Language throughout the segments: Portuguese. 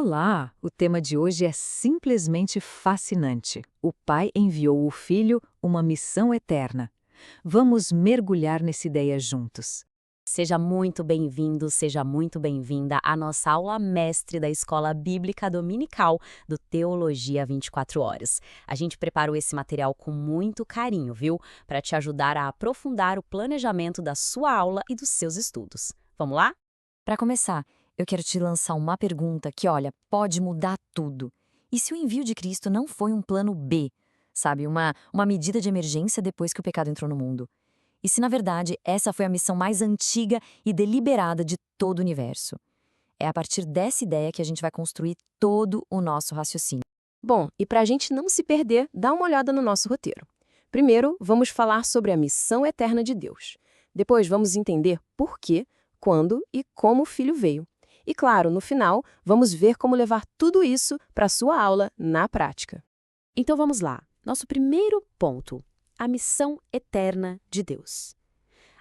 Olá! O tema de hoje é simplesmente fascinante. O Pai enviou o Filho uma missão eterna. Vamos mergulhar nessa ideia juntos. Seja muito bem-vindo, seja muito bem-vinda à nossa aula mestre da Escola Bíblica Dominical do Teologia 24 Horas. A gente preparou esse material com muito carinho, viu? Para te ajudar a aprofundar o planejamento da sua aula e dos seus estudos. Vamos lá? Para começar, eu quero te lançar uma pergunta que, olha, pode mudar tudo. E se o envio de Cristo não foi um plano B, sabe, uma medida de emergência depois que o pecado entrou no mundo? E se, na verdade, essa foi a missão mais antiga e deliberada de todo o universo? É a partir dessa ideia que a gente vai construir todo o nosso raciocínio. Bom, e para a gente não se perder, dá uma olhada no nosso roteiro. Primeiro, vamos falar sobre a missão eterna de Deus. Depois, vamos entender por quê, quando e como o Filho veio. E, claro, no final, vamos ver como levar tudo isso para a sua aula na prática. Então vamos lá. Nosso primeiro ponto: a missão eterna de Deus.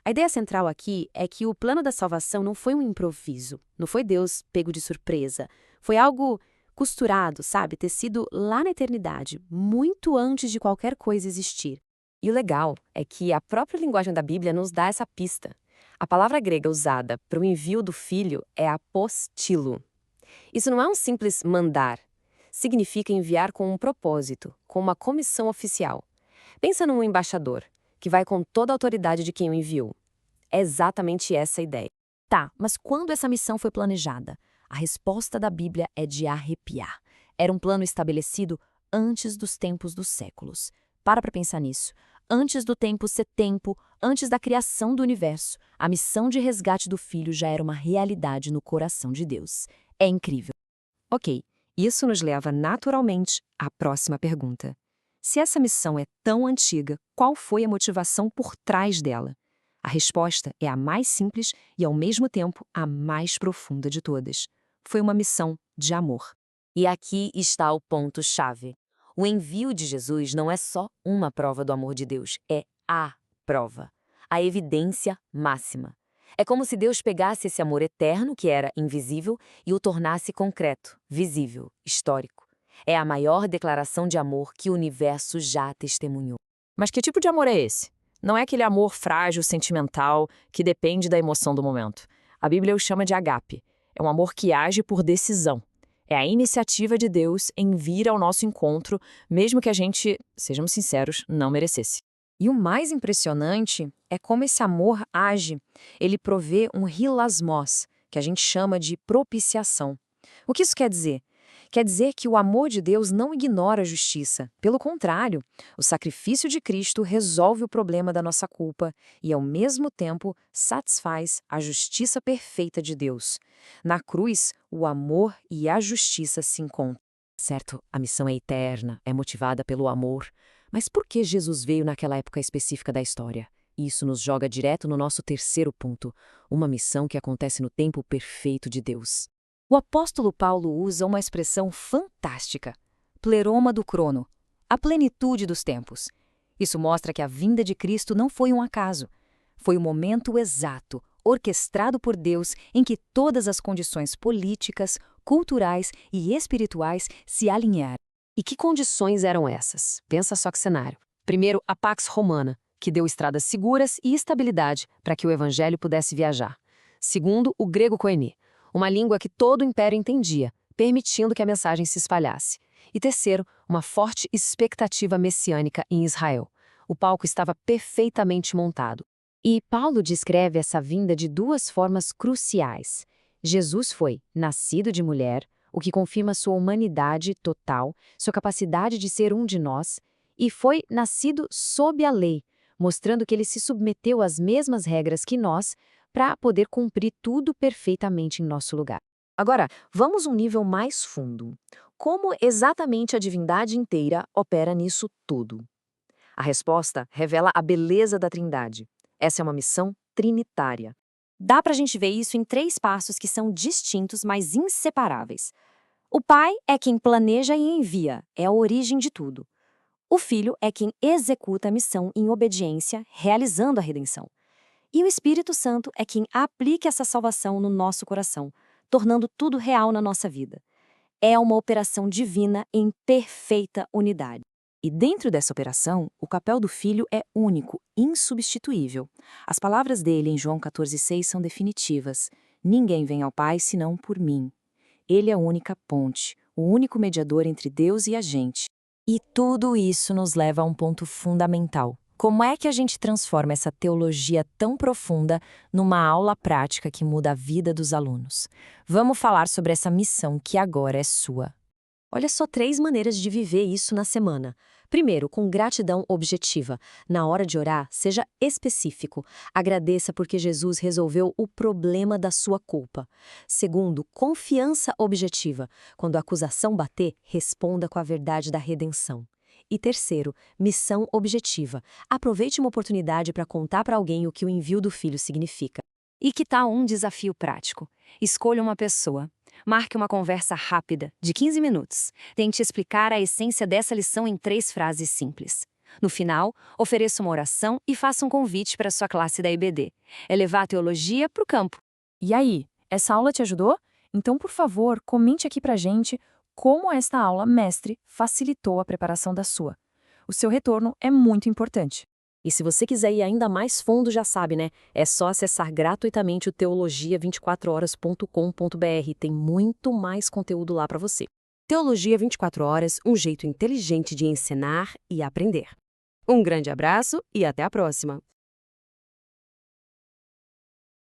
A ideia central aqui é que o plano da salvação não foi um improviso, não foi Deus pego de surpresa. Foi algo costurado, sabe? Tecido lá na eternidade, muito antes de qualquer coisa existir. E o legal é que a própria linguagem da Bíblia nos dá essa pista. A palavra grega usada para o envio do Filho é apostilo. Isso não é um simples mandar. Significa enviar com um propósito, com uma comissão oficial. Pensa num embaixador, que vai com toda a autoridade de quem o enviou. É exatamente essa a ideia. Tá, mas quando essa missão foi planejada? A resposta da Bíblia é de arrepiar. Era um plano estabelecido antes dos tempos dos séculos. Para pensar nisso. Antes do tempo ser tempo, antes da criação do universo, a missão de resgate do Filho já era uma realidade no coração de Deus. É incrível. Ok, isso nos leva naturalmente à próxima pergunta. Se essa missão é tão antiga, qual foi a motivação por trás dela? A resposta é a mais simples e, ao mesmo tempo, a mais profunda de todas. Foi uma missão de amor. E aqui está o ponto-chave. O envio de Jesus não é só uma prova do amor de Deus, é a prova, a evidência máxima. É como se Deus pegasse esse amor eterno, que era invisível, e o tornasse concreto, visível, histórico. É a maior declaração de amor que o universo já testemunhou. Mas que tipo de amor é esse? Não é aquele amor frágil, sentimental, que depende da emoção do momento. A Bíblia o chama de agape. É um amor que age por decisão. É a iniciativa de Deus em vir ao nosso encontro, mesmo que a gente, sejamos sinceros, não merecesse. E o mais impressionante é como esse amor age. Ele provê um hilasmos, que a gente chama de propiciação. O que isso quer dizer? Quer dizer que o amor de Deus não ignora a justiça. Pelo contrário, o sacrifício de Cristo resolve o problema da nossa culpa e, ao mesmo tempo, satisfaz a justiça perfeita de Deus. Na cruz, o amor e a justiça se encontram. Certo, a missão é eterna, é motivada pelo amor. Mas por que Jesus veio naquela época específica da história? Isso nos joga direto no nosso terceiro ponto, uma missão que acontece no tempo perfeito de Deus. O apóstolo Paulo usa uma expressão fantástica, pleroma do crono, a plenitude dos tempos. Isso mostra que a vinda de Cristo não foi um acaso. Foi o momento exato, orquestrado por Deus, em que todas as condições políticas, culturais e espirituais se alinharam. E que condições eram essas? Pensa só que cenário. Primeiro, a Pax Romana, que deu estradas seguras e estabilidade para que o evangelho pudesse viajar. Segundo, o grego koiné, uma língua que todo o império entendia, permitindo que a mensagem se espalhasse. E terceiro, uma forte expectativa messiânica em Israel. O palco estava perfeitamente montado. E Paulo descreve essa vinda de duas formas cruciais. Jesus foi nascido de mulher, o que confirma sua humanidade total, sua capacidade de ser um de nós, e foi nascido sob a lei, mostrando que ele se submeteu às mesmas regras que nós, para poder cumprir tudo perfeitamente em nosso lugar. Agora, vamos um nível mais fundo. Como exatamente a divindade inteira opera nisso tudo? A resposta revela a beleza da Trindade. Essa é uma missão trinitária. Dá pra gente ver isso em 3 passos que são distintos, mas inseparáveis. O Pai é quem planeja e envia, é a origem de tudo. O Filho é quem executa a missão em obediência, realizando a redenção. E o Espírito Santo é quem aplica essa salvação no nosso coração, tornando tudo real na nossa vida. É uma operação divina em perfeita unidade. E dentro dessa operação, o papel do Filho é único, insubstituível. As palavras dele em João 14,6 são definitivas. Ninguém vem ao Pai senão por mim. Ele é a única ponte, o único mediador entre Deus e a gente. E tudo isso nos leva a um ponto fundamental. Como é que a gente transforma essa teologia tão profunda numa aula prática que muda a vida dos alunos? Vamos falar sobre essa missão que agora é sua. Olha só 3 maneiras de viver isso na semana. Primeiro, com gratidão objetiva. Na hora de orar, seja específico. Agradeça porque Jesus resolveu o problema da sua culpa. Segundo, confiança objetiva. Quando a acusação bater, responda com a verdade da redenção. E terceiro, missão objetiva. Aproveite uma oportunidade para contar para alguém o que o envio do Filho significa. E que tal um desafio prático? Escolha uma pessoa. Marque uma conversa rápida, de 15 minutos. Tente explicar a essência dessa lição em 3 frases simples. No final, ofereça uma oração e faça um convite para a sua classe da IBD. É levar a teologia para o campo. E aí, essa aula te ajudou? Então, por favor, comente aqui pra gente como esta aula mestre facilitou a preparação da sua. O seu retorno é muito importante. E se você quiser ir ainda mais fundo, já sabe, né? É só acessar gratuitamente o teologia24horas.com.br. Tem muito mais conteúdo lá para você. Teologia 24 Horas, um jeito inteligente de ensinar e aprender. Um grande abraço e até a próxima!